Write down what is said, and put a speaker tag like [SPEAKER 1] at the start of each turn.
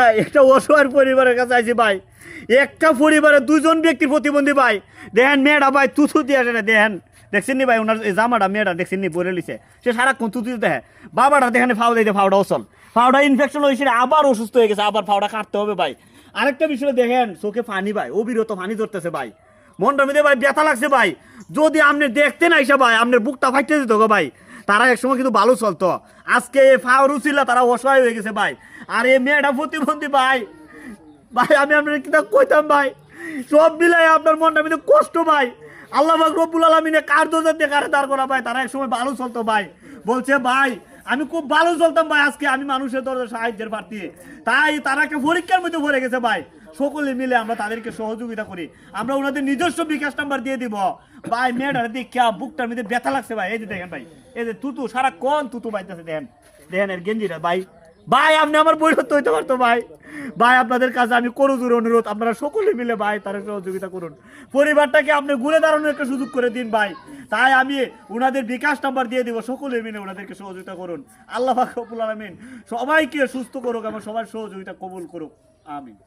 [SPEAKER 1] ভাই একটা অসহায় পরিবারের কাছে আইছি ভাই, একটা পরিবারের দুজন ব্যক্তির প্রতিবন্ধী ভাই। দেখেন মেয়েটা ভাই তুথু দিয়ে আসে না, দেখেন দেখছেন নি ভাই ওনার এই জামাটা মেয়েটা দেখছেন নি পরে লিছে, সে সারাক্ষণ তুতু দেখে। বাবাটা দেখেন ফাউ দিতে, ফাউটা অসল, ফাউটা ইনফেকশন হয়েছে, আবার অসুস্থ হয়ে গেছে, আবার ফাউটা কাটতে হবে ভাই। আরেকটা বিষয় দেখেন চোখে পানি ভাই, অবিরত পানি ধরতেছে ভাই, মনটার মধ্যে ভাই ব্যথা লাগছে ভাই। যদি আপনি দেখতেন আইসা ভাই আপনার বুকটা ফাইটে যেত গো ভাই। তারা একসময় কিন্তু ভালো চলতো, আজকে ফাউরু ছিল তারা অসহায় হয়ে গেছে ভাই। আর এই মেয়েটা প্রতিবন্ধী ভাই, ভাই আমি আপনার কিনা কইতাম ভাই, সব মিলাই আপনার মনটা মধ্যে কষ্ট ভাই। আল্লাহ পাক রব্বুল আলামিনে কার দোজার দিয়ে কারে দাঁড় করা ভাই, তারা একসময় ভালো চলতো ভাই। বলছে ভাই আমি খুব ভালো চলতাম ভাই, আজকে আমি মানুষের দরজা সাহায্যের প্রার্থী। তাই তারা একটা পরীক্ষার মধ্যে পড়ে গেছে ভাই। সকলে মিলে আমরা তাদেরকে সহযোগিতা করি, আমরা ওনাদের নিজস্ব বিকাশ নাম্বার দিয়ে দিব ভাই। মেয়েটার দেখে বুকটার মধ্যে ব্যথা লাগছে ভাই। এই যে দেখেন ভাই, এই যে তুতু সারাক্ষণ তুতু বাইতেছে, দেখেন দেখেন এর গেঞ্জিটা ভাই। ভাই আপনি আমার বৈরত্ব হইতে পারতো ভাই। ভাই আপনাদের কাছে আমি করজোর অনুরোধ, আপনারা সকলে মিলে ভাই তারা সহযোগিতা করুন, পরিবারটাকে আপনি ঘুরে দাঁড়ানোর একটা সুযোগ করে দিন ভাই। তাই আমি ওনাদের বিকাশ নাম্বার দিয়ে দিব, সকলে মিলে ওনাদেরকে সহযোগিতা করুন। আল্লাহ পাক রব্বুল আলামিন সবাইকে সুস্থ করুক এবং সবার সহযোগিতা কবুল করুক, আমিন।